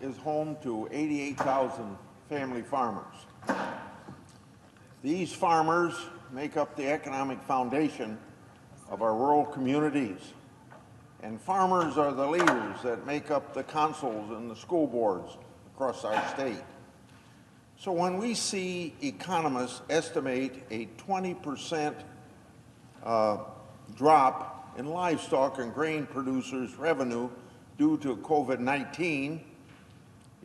is home to 88,000 family farmers. These farmers make up the economic foundation of our rural communities. And farmers are the leaders that make up the councils and the school boards across our state. So when we see economists estimate a 20% drop in livestock and grain producers' revenue due to COVID-19,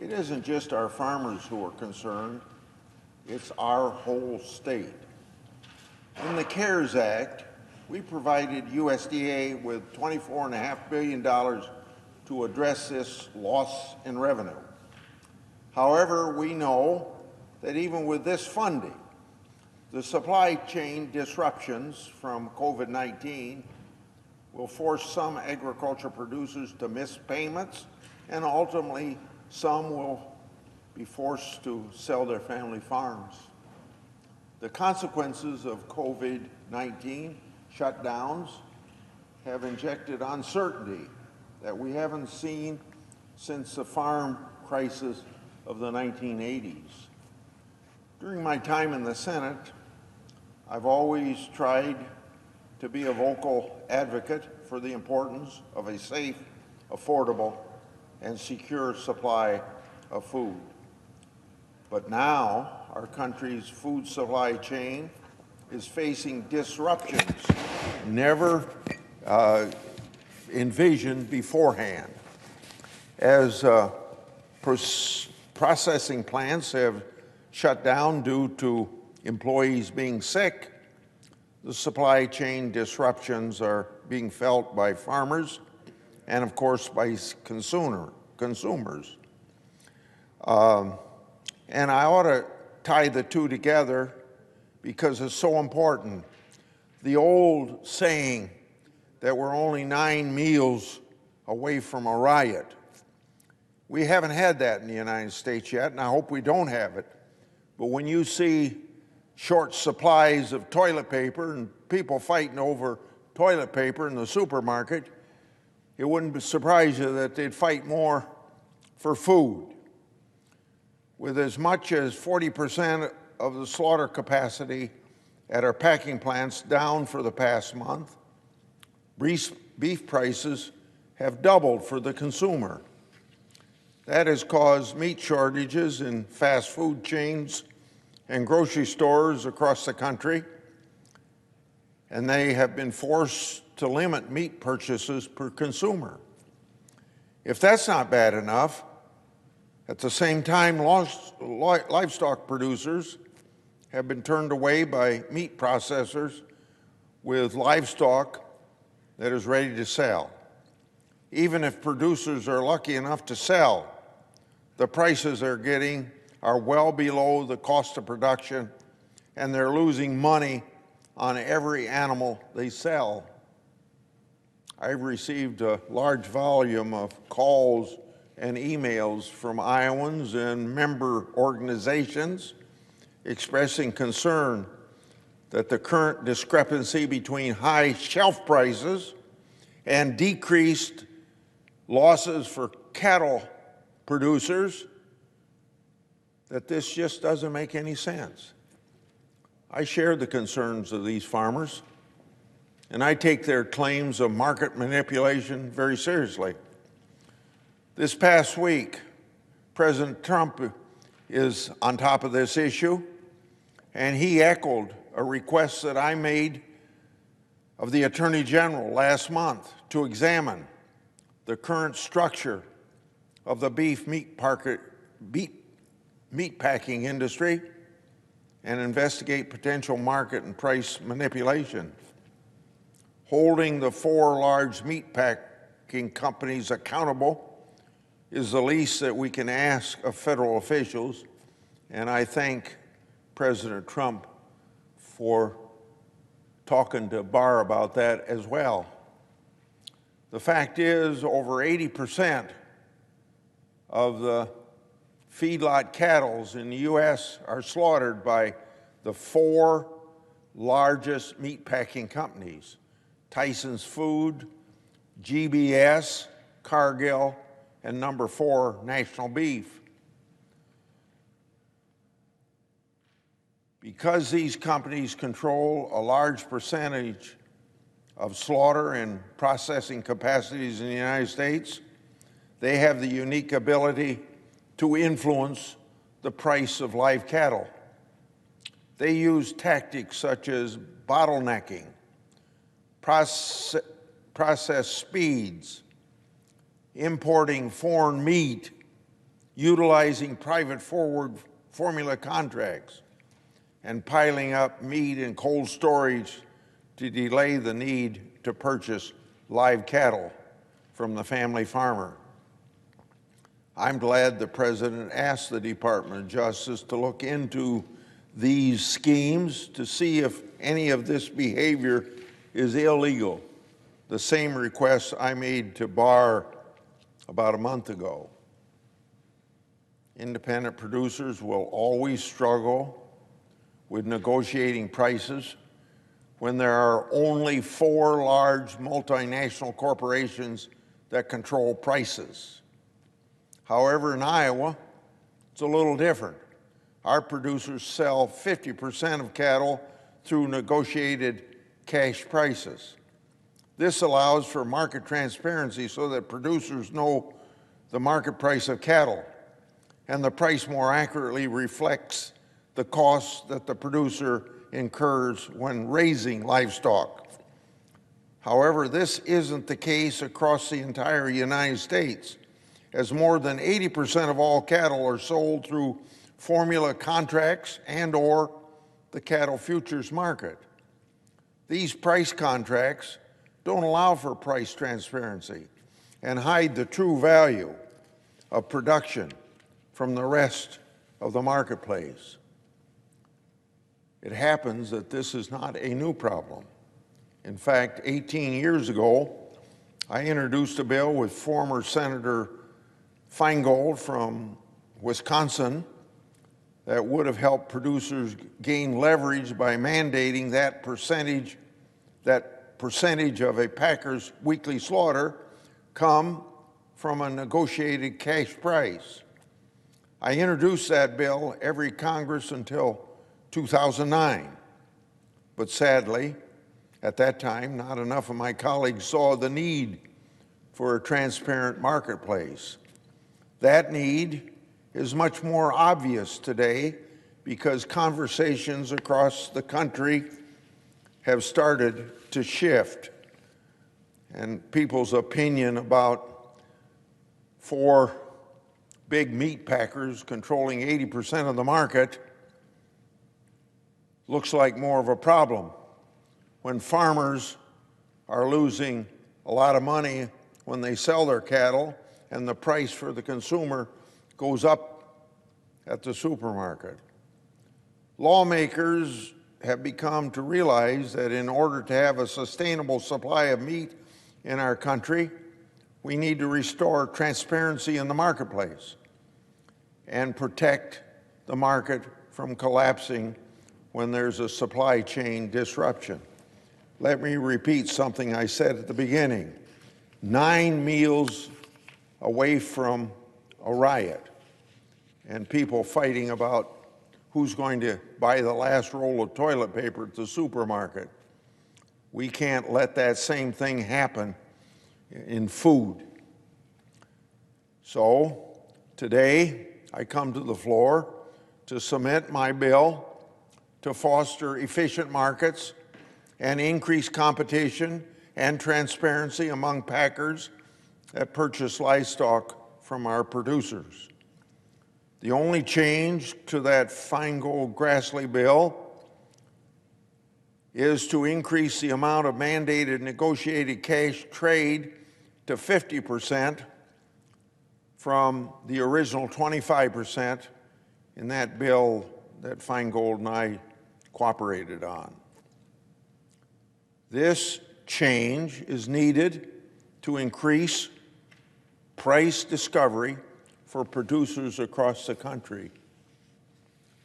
it isn't just our farmers who are concerned, it's our whole state. In the CARES Act, we provided USDA with $24.5 billion to address this loss in revenue. However, we know that even with this funding, the supply chain disruptions from COVID-19 will force some agriculture producers to miss payments, and ultimately some will be forced to sell their family farms. The consequences of COVID-19 shutdowns have injected uncertainty that we haven't seen since the farm crisis of the 1980s. During my time in the Senate, I've always tried to be a vocal advocate for the importance of a safe, affordable, and secure supply of food. But now, our country's food supply chain is facing disruptions never envisioned beforehand. As processing plants have shut down due to employees being sick, the supply chain disruptions are being felt by farmers and, of course, by consumers. And I ought to tie the two together because it's so important. The old saying that we're only 9 meals away from a riot. We haven't had that in the United States yet, and I hope we don't have it. But when you see short supplies of toilet paper and people fighting over toilet paper in the supermarket, it wouldn't surprise you that they'd fight more for food. With as much as 40% of the slaughter capacity at our packing plants down for the past month, beef prices have doubled for the consumer. That has caused meat shortages in fast food chains and grocery stores across the country, and they have been forced to limit meat purchases per consumer. If that's not bad enough, at the same time, livestock producers have been turned away by meat processors with livestock that is ready to sell. Even if producers are lucky enough to sell, the prices they're getting are well below the cost of production, and they're losing money on every animal they sell. I've received a large volume of calls and emails from Iowans and member organizations expressing concern that the current discrepancy between high shelf prices and decreased losses for cattle producers, that this just doesn't make any sense. I share the concerns of these farmers, and I take their claims of market manipulation very seriously. This past week, President Trump is on top of this issue, and he echoed a request that I made of the Attorney General last month to examine the current structure of the meat packing industry and investigate potential market and price manipulation. Holding the 4 large meat packing companies accountable is the least that we can ask of federal officials, and I thank President Trump for talking to Barr about that as well. The fact is, over 80% of the feedlot cattle in the U.S. are slaughtered by the 4 largest meatpacking companies: Tyson's Food, GBS, Cargill, and number 4 national beef. Because these companies control a large percentage of slaughter and processing capacities in the United States, they have the unique ability to influence the price of live cattle. They use tactics such as bottlenecking, process speeds, importing foreign meat, utilizing private forward formula contracts, and piling up meat in cold storage to delay the need to purchase live cattle from the family farmer. I'm glad the President asked the Department of Justice to look into these schemes to see if any of this behavior is illegal, the same request I made to Barr about a month ago. Independent producers will always struggle with negotiating prices when there are only 4 large multinational corporations that control prices. However, in Iowa, it's a little different. Our producers sell 50% of cattle through negotiated cash prices. This allows for market transparency so that producers know the market price of cattle, and the price more accurately reflects the costs that the producer incurs when raising livestock. However, this isn't the case across the entire United States, as more than 80% of all cattle are sold through formula contracts and/or the cattle futures market. These price contracts don't allow for price transparency and hide the true value of production from the rest of the marketplace. It happens that this is not a new problem. In fact, 18 years ago, I introduced a bill with former Senator Feingold from Wisconsin that would have helped producers gain leverage by mandating that percentage of a packer's weekly slaughter come from a negotiated cash price. I introduced that bill every Congress until 2009, but sadly, at that time, not enough of my colleagues saw the need for a transparent marketplace. That need is much more obvious today because conversations across the country have started to shift, and people's opinion about 4 big meat packers controlling 80% of the market looks like more of a problem when farmers are losing a lot of money when they sell their cattle and the price for the consumer goes up at the supermarket. Lawmakers have become to realize that in order to have a sustainable supply of meat in our country, we need to restore transparency in the marketplace and protect the market from collapsing when there's a supply chain disruption. Let me repeat something I said at the beginning. 9 meals away from a riot and people fighting about who's going to buy the last roll of toilet paper at the supermarket. We can't let that same thing happen in food. So today, I come to the floor to submit my bill to foster efficient markets and increase competition and transparency among packers that purchase livestock from our producers. The only change to that Feingold-Grassley bill is to increase the amount of mandated negotiated cash trade to 50% from the original 25% in that bill that Feingold and I cooperated on. This change is needed to increase price discovery for producers across the country.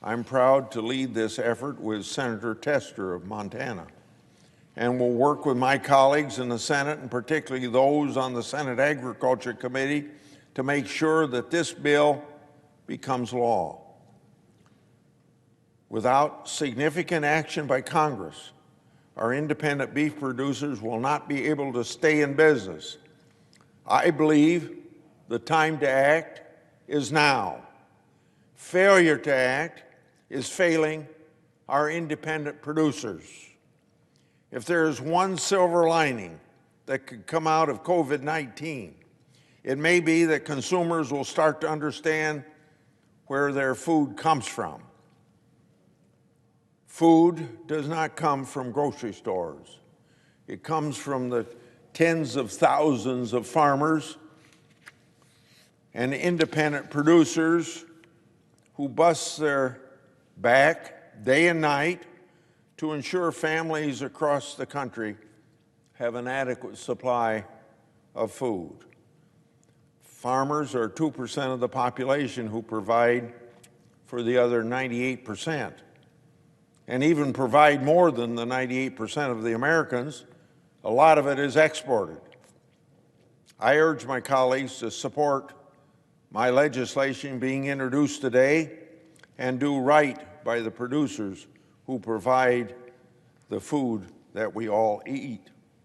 I'm proud to lead this effort with Senator Tester of Montana, and will work with my colleagues in the Senate, and particularly those on the Senate Agriculture Committee, to make sure that this bill becomes law. Without significant action by Congress, our independent beef producers will not be able to stay in business. I believe the time to act is now. Failure to act is failing our independent producers. If there is one silver lining that could come out of COVID-19, it may be that consumers will start to understand where their food comes from. Food does not come from grocery stores. It comes from the tens of thousands of farmers and independent producers who bust their back day and night to ensure families across the country have an adequate supply of food. Farmers are 2% of the population who provide for the other 98%, and even provide more than the 98% of the Americans. A lot of it is exported. I urge my colleagues to support my legislation being introduced today and do right by the producers who provide the food that we all eat.